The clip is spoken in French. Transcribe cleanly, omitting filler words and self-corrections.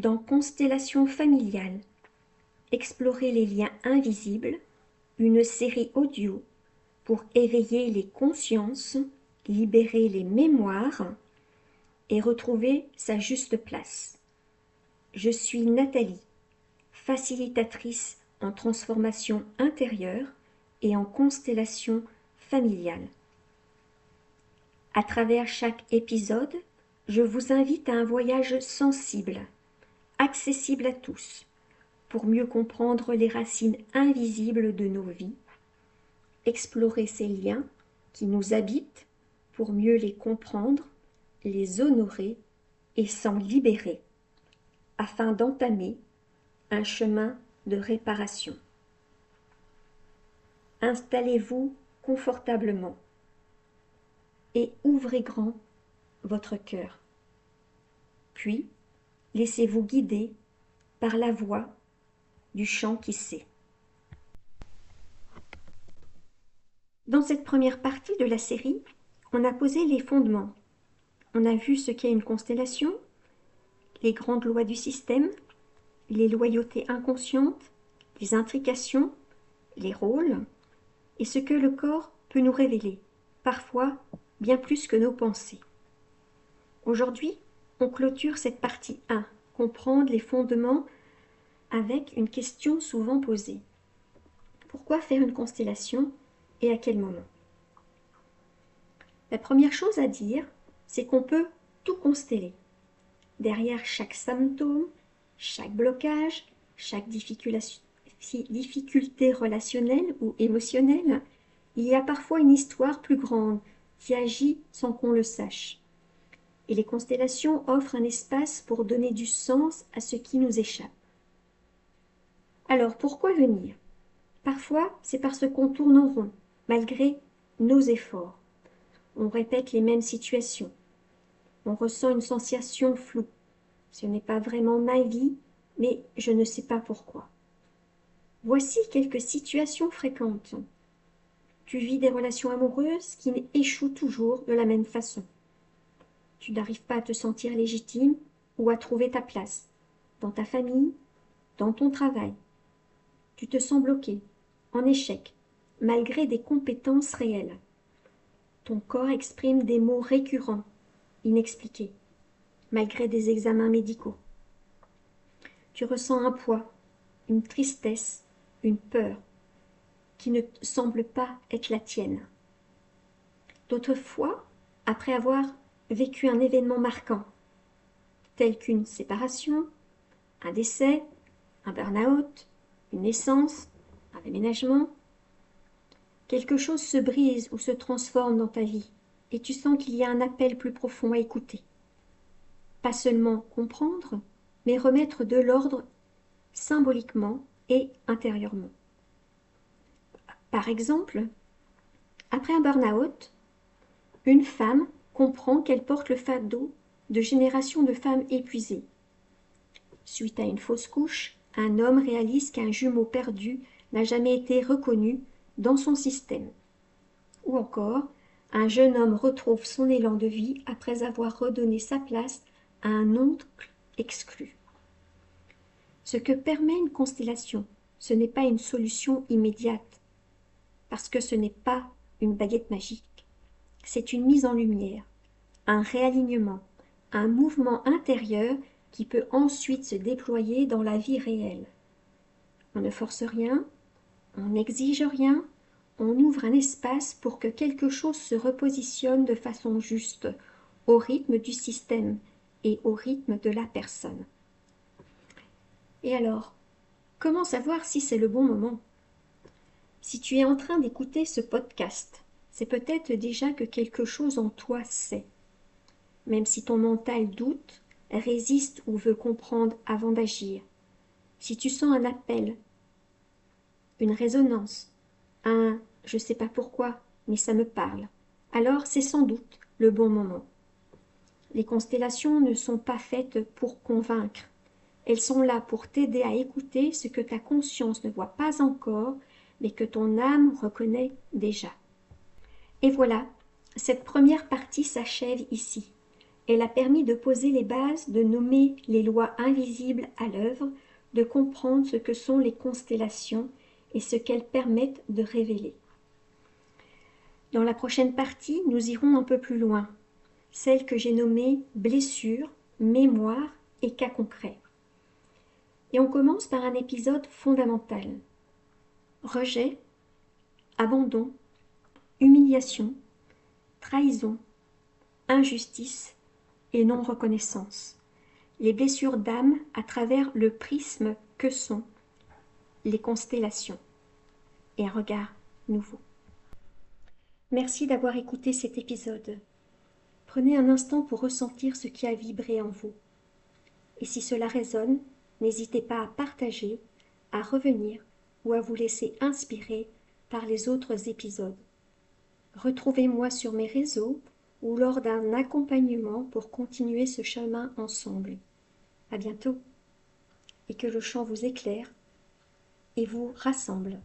dans Constellation familiale, explorer les liens invisibles, une série audio pour éveiller les consciences, libérer les mémoires et retrouver sa juste place. Je suis Nathalie, facilitatrice en transformation intérieure et en constellation familiale. À travers chaque épisode, je vous invite à un voyage sensible, accessible à tous, pour mieux comprendre les racines invisibles de nos vies, explorer ces liens qui nous habitent pour mieux les comprendre, les honorer et s'en libérer, afin d'entamer un chemin de réparation. Installez-vous confortablement et ouvrez grand votre cœur. Puis, laissez-vous guider par la voix du chant qui sait. Dans cette première partie de la série, on a posé les fondements. On a vu ce qu'est une constellation, les grandes lois du système, les loyautés inconscientes, les intrications, les rôles, et ce que le corps peut nous révéler, parfois bien plus que nos pensées. Aujourd'hui, on clôture cette partie 1, comprendre les fondements avec une question souvent posée. Pourquoi faire une constellation et à quel moment? La première chose à dire, c'est qu'on peut tout consteller. Derrière chaque symptôme, chaque blocage, chaque difficulté relationnelle ou émotionnelle, il y a parfois une histoire plus grande qui agit sans qu'on le sache. Et les constellations offrent un espace pour donner du sens à ce qui nous échappe. Alors, pourquoi venir? Parfois, c'est parce qu'on tourne en rond, malgré nos efforts. On répète les mêmes situations. On ressent une sensation floue. Ce n'est pas vraiment ma vie, mais je ne sais pas pourquoi. Voici quelques situations fréquentes. Tu vis des relations amoureuses qui échouent toujours de la même façon. Tu n'arrives pas à te sentir légitime ou à trouver ta place, dans ta famille, dans ton travail. Tu te sens bloqué, en échec, malgré des compétences réelles. Ton corps exprime des mots récurrents, inexpliqués, malgré des examens médicaux. Tu ressens un poids, une tristesse, une peur, qui ne semble pas être la tienne. D'autres fois, après avoir vécu un événement marquant, tel qu'une séparation, un décès, un burn-out, une naissance, un déménagement, quelque chose se brise ou se transforme dans ta vie et tu sens qu'il y a un appel plus profond à écouter. Pas seulement comprendre, mais remettre de l'ordre symboliquement et intérieurement. Par exemple, après un burn-out, une femme comprend qu'elle porte le fardeau de générations de femmes épuisées. Suite à une fausse couche, un homme réalise qu'un jumeau perdu n'a jamais été reconnu dans son système. Ou encore, un jeune homme retrouve son élan de vie après avoir redonné sa place à un oncle exclu. Ce que permet une constellation, ce n'est pas une solution immédiate, parce que ce n'est pas une baguette magique. C'est une mise en lumière, un réalignement, un mouvement intérieur qui peut ensuite se déployer dans la vie réelle. On ne force rien, on n'exige rien, on ouvre un espace pour que quelque chose se repositionne de façon juste, au rythme du système et au rythme de la personne. Et alors, comment savoir si c'est le bon moment? Si tu es en train d'écouter ce podcast, c'est peut-être déjà que quelque chose en toi sait. Même si ton mental doute, résiste ou veut comprendre avant d'agir. Si tu sens un appel, une résonance, un « je sais pas pourquoi, mais ça me parle », alors c'est sans doute le bon moment. Les constellations ne sont pas faites pour convaincre. Elles sont là pour t'aider à écouter ce que ta conscience ne voit pas encore, mais que ton âme reconnaît déjà. Et voilà, cette première partie s'achève ici. Elle a permis de poser les bases, de nommer les lois invisibles à l'œuvre, de comprendre ce que sont les constellations et ce qu'elles permettent de révéler. Dans la prochaine partie, nous irons un peu plus loin, celle que j'ai nommée blessure, mémoire et cas concret. Et on commence par un épisode fondamental. Rejet, abandon, humiliation, trahison, injustice et non-reconnaissance. Les blessures d'âme à travers le prisme que sont les constellations. Et un regard nouveau. Merci d'avoir écouté cet épisode. Prenez un instant pour ressentir ce qui a vibré en vous. Et si cela résonne, n'hésitez pas à partager, à revenir ou à vous laisser inspirer par les autres épisodes. Retrouvez-moi sur mes réseaux ou lors d'un accompagnement pour continuer ce chemin ensemble. À bientôt et que le chant vous éclaire et vous rassemble.